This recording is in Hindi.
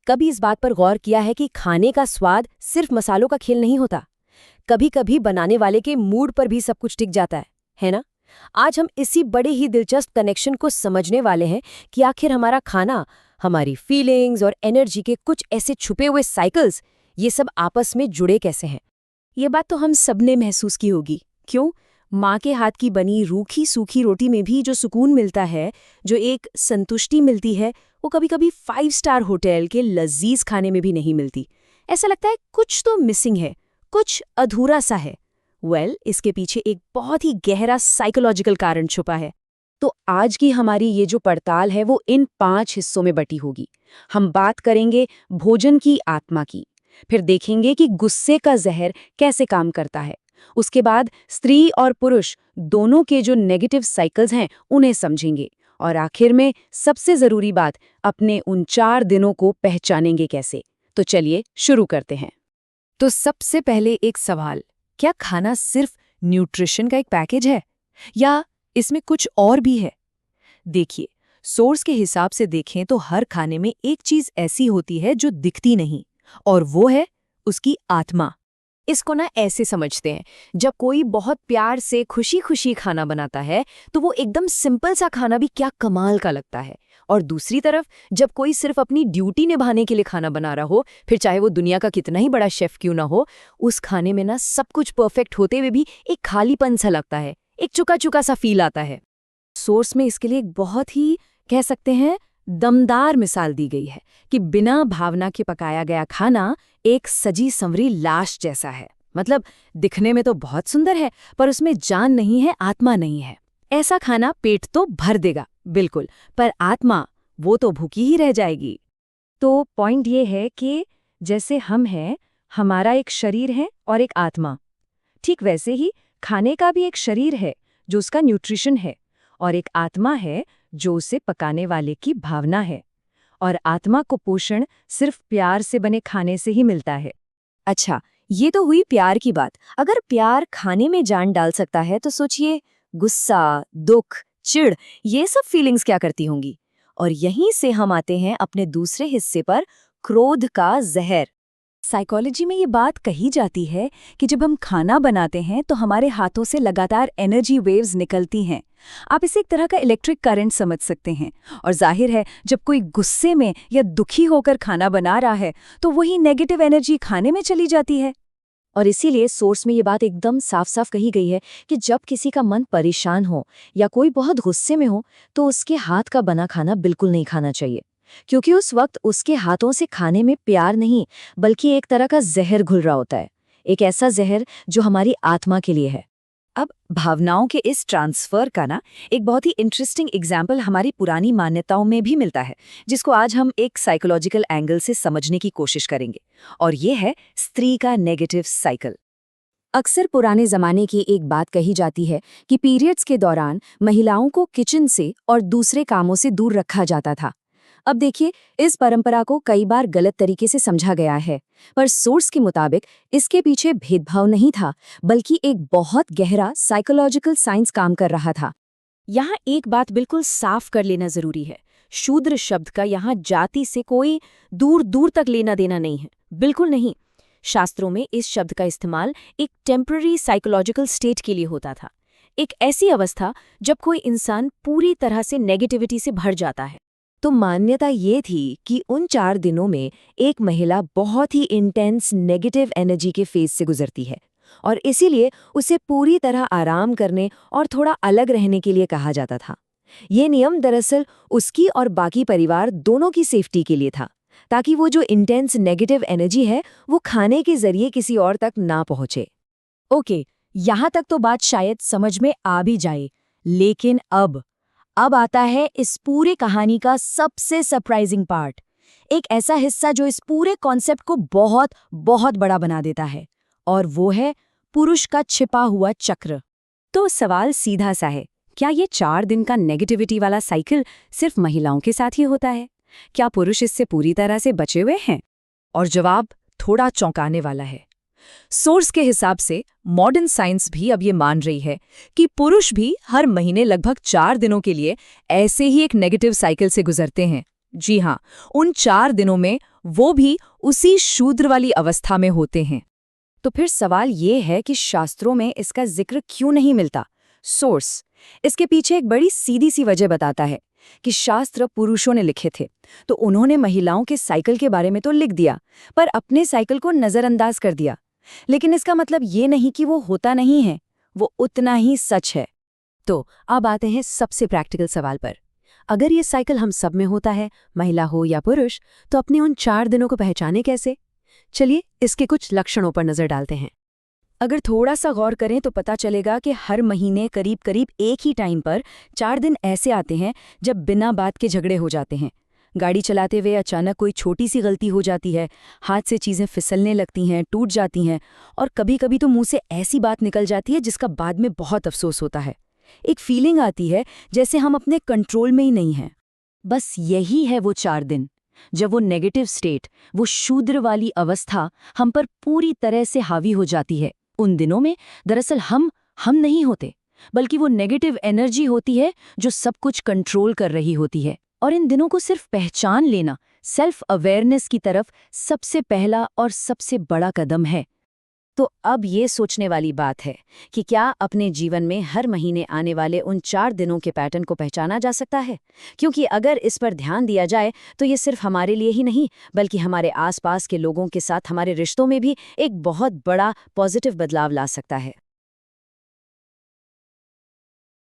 कभी इस बात पर गौर किया है कि खाने का स्वाद सिर्फ मसालों का खेल नहीं होता? कभी कभी बनाने वाले के मूड पर भी सब कुछ टिक जाता है ना? आज हम इसी बड़े ही दिलचस्प कनेक्शन को समझने वाले हैं कि आखिर हमारा खाना, हमारी फीलिंग्स और एनर्जी के कुछ ऐसे छुपे हुए साइकिल्स, ये सब आपस में जुड़े कैसे हैं। ये बात तो हम सबने महसूस की होगी। क्यों? माँ के हाथ की बनी रूखी सूखी रोटी में भी जो सुकून मिलता है, जो एक संतुष्टि मिलती है, वो कभी कभी 5 स्टार होटल के लजीज खाने में भी नहीं मिलती। ऐसा लगता है कुछ तो मिसिंग है, कुछ अधूरा सा है। इसके पीछे एक बहुत ही गहरा साइकोलॉजिकल कारण छुपा है। तो आज की हमारी ये जो पड़ताल है वो इन 5 हिस्सों में बटी होगी। हम बात करेंगे भोजन की आत्मा की, फिर देखेंगे कि गुस्से का जहर कैसे काम करता है, उसके बाद स्त्री और पुरुष दोनों के जो नेगेटिव साइकिल्स हैं उन्हें समझेंगे, और आखिर में सबसे जरूरी बात, अपने उन 4 दिनों को पहचानेंगे कैसे। तो चलिए शुरू करते हैं। तो सबसे पहले एक सवाल, क्या खाना सिर्फ न्यूट्रिशन का एक पैकेज है या इसमें कुछ और भी है? देखिए, सोर्स के हिसाब से देखें तो हर खाने में एक चीज ऐसी होती है जो दिखती नहीं, और वो है उसकी आत्मा। इसको ना ऐसे समझते हैं, जब कोई बहुत प्यार से खुशी खुशी खाना बनाता है तो वो एकदम सिंपल सा खाना भी क्या कमाल का लगता है, और दूसरी तरफ जब कोई सिर्फ अपनी ड्यूटी निभाने के लिए खाना बना रहा हो, फिर चाहे वो दुनिया का कितना ही बड़ा शेफ क्यों ना हो, उस खाने में ना सब कुछ परफेक्ट होते हुए भी एक खालीपन सा लगता है, एक चुका चुका सा फील आता है। सोर्स में इसके लिए एक बहुत ही, कह सकते हैं, दमदार मिसाल दी गई है कि बिना भावना के पकाया गया खाना एक सजी संवरी लाश जैसा है। मतलब दिखने में तो बहुत सुंदर है, पर उसमें जान नहीं है, आत्मा नहीं है। ऐसा खाना पेट तो भर देगा बिल्कुल, पर आत्मा, वो तो भूखी ही रह जाएगी। तो पॉइंट ये है कि जैसे हम हैं, हमारा एक शरीर है और एक आत्मा, ठीक वैसे ही खाने का भी एक शरीर है जो उसका न्यूट्रिशन है, और एक आत्मा है जो उसे पकाने वाले की भावना है। और आत्मा को पोषण सिर्फ प्यार से बने खाने से ही मिलता है। अच्छा, ये तो हुई प्यार की बात। अगर प्यार खाने में जान डाल सकता है तो सोचिए गुस्सा, दुख, चिढ़, ये सब फीलिंग्स क्या करती होंगी। और यहीं से हम आते हैं अपने दूसरे हिस्से पर, क्रोध का जहर। साइकोलॉजी में ये बात कही जाती है कि जब हम खाना बनाते हैं तो हमारे हाथों से लगातार एनर्जी वेव्स निकलती हैं। आप इसे एक तरह का इलेक्ट्रिक करंट समझ सकते हैं। और जाहिर है, जब कोई गुस्से में या दुखी होकर खाना बना रहा है तो वही नेगेटिव एनर्जी खाने में चली जाती है। और इसीलिए सोर्स में ये बात एकदम साफ साफ कही गई है कि जब किसी का मन परेशान हो या कोई बहुत गुस्से में हो तो उसके हाथ का बना खाना बिल्कुल नहीं खाना चाहिए, क्योंकि उस वक्त उसके हाथों से खाने में प्यार नहीं बल्कि एक तरह का जहर घुल रहा होता है, एक ऐसा जहर जो हमारी आत्मा के लिए है। अब भावनाओं के इस ट्रांसफर का ना एक बहुत ही इंटरेस्टिंग एग्जाम्पल हमारी पुरानी मान्यताओं में भी मिलता है, जिसको आज हम एक साइकोलॉजिकल एंगल से समझने की कोशिश करेंगे, और ये है स्त्री का नेगेटिव साइकिल। अक्सर पुराने जमाने की एक बात कही जाती है कि पीरियड्स के दौरान महिलाओं को किचन से और दूसरे कामों से दूर रखा जाता था। अब देखिए, इस परंपरा को कई बार गलत तरीके से समझा गया है, पर सोर्स के मुताबिक इसके पीछे भेदभाव नहीं था, बल्कि एक बहुत गहरा साइकोलॉजिकल साइंस काम कर रहा था। यहाँ एक बात बिल्कुल साफ कर लेना जरूरी है, शूद्र शब्द का यहाँ जाति से कोई दूर दूर तक लेना देना नहीं है, बिल्कुल नहीं। शास्त्रों में इस शब्द का इस्तेमाल एक टेम्पररी साइकोलॉजिकल स्टेट के लिए होता था, एक ऐसी अवस्था जब कोई इंसान पूरी तरह से नेगेटिविटी से भर जाता है। तो मान्यता ये थी कि उन 4 दिनों में एक महिला बहुत ही इंटेंस नेगेटिव एनर्जी के फेज से गुजरती है, और इसीलिए उसे पूरी तरह आराम करने और थोड़ा अलग रहने के लिए कहा जाता था। ये नियम दरअसल उसकी और बाकी परिवार दोनों की सेफ्टी के लिए था, ताकि वो जो इंटेंस नेगेटिव एनर्जी है वो खाने के जरिए किसी और तक ना पहुंचे। ओके, यहाँ तक तो बात शायद समझ में आ भी जाए, लेकिन अब आता है इस पूरे कहानी का सबसे सरप्राइजिंग पार्ट, एक ऐसा हिस्सा जो इस पूरे कॉन्सेप्ट को बहुत बहुत बड़ा बना देता है, और वो है पुरुष का छिपा हुआ चक्र। तो सवाल सीधा सा है, क्या ये 4 दिन का नेगेटिविटी वाला साइकिल सिर्फ महिलाओं के साथ ही होता है? क्या पुरुष इससे पूरी तरह से बचे हुए हैं? और जवाब थोड़ा चौंकाने वाला है। सोर्स के हिसाब से मॉडर्न साइंस भी अब ये मान रही है कि पुरुष भी हर महीने लगभग 4 दिनों के लिए ऐसे ही एक नेगेटिव साइकिल से गुजरते हैं, जी हाँ, उन 4 दिनों में वो भी उसी शूद्र वाली अवस्था में होते हैं। तो फिर सवाल ये है कि शास्त्रों में इसका जिक्र क्यों नहीं मिलता? सोर्स इसके पीछे एक बड़ी सीधी सी वजह बताता है कि शास्त्र पुरुषों ने लिखे थे, तो उन्होंने महिलाओं के साइकिल के बारे में तो लिख दिया, पर अपने साइकिल को नजरअंदाज कर दिया। लेकिन इसका मतलब ये नहीं कि वो होता नहीं है, वो उतना ही सच है। तो अब आते हैं सबसे प्रैक्टिकल सवाल पर। अगर ये साइकिल हम सब में होता है, महिला हो या पुरुष, तो अपने उन 4 दिनों को पहचाने कैसे? चलिए इसके कुछ लक्षणों पर नजर डालते हैं। अगर थोड़ा सा गौर करें तो पता चलेगा कि हर महीने करीब करीब एक ही टाइम पर 4 दिन ऐसे आते हैं जब बिना बात के झगड़े हो जाते हैं। गाड़ी चलाते हुए अचानक कोई छोटी सी गलती हो जाती है, हाथ से चीजें फिसलने लगती हैं, टूट जाती हैं, और कभी कभी तो मुंह से ऐसी बात निकल जाती है जिसका बाद में बहुत अफसोस होता है। एक फीलिंग आती है जैसे हम अपने कंट्रोल में ही नहीं हैं। बस यही है वो 4 दिन जब वो नेगेटिव स्टेट, वो शूद्र वाली अवस्था हम पर पूरी तरह से हावी हो जाती है। उन दिनों में दरअसल हम नहीं होते, बल्कि वो नेगेटिव एनर्जी होती है जो सब कुछ कंट्रोल कर रही होती है। और इन दिनों को सिर्फ पहचान लेना, सेल्फ अवेयरनेस की तरफ सबसे पहला और सबसे बड़ा कदम है। तो अब ये सोचने वाली बात है कि क्या अपने जीवन में हर महीने आने वाले उन 4 दिनों के पैटर्न को पहचाना जा सकता है? क्योंकि अगर इस पर ध्यान दिया जाए तो ये सिर्फ हमारे लिए ही नहीं, बल्कि हमारे आसपास के लोगों के साथ हमारे रिश्तों में भी एक बहुत बड़ा पॉजिटिव बदलाव ला सकता है।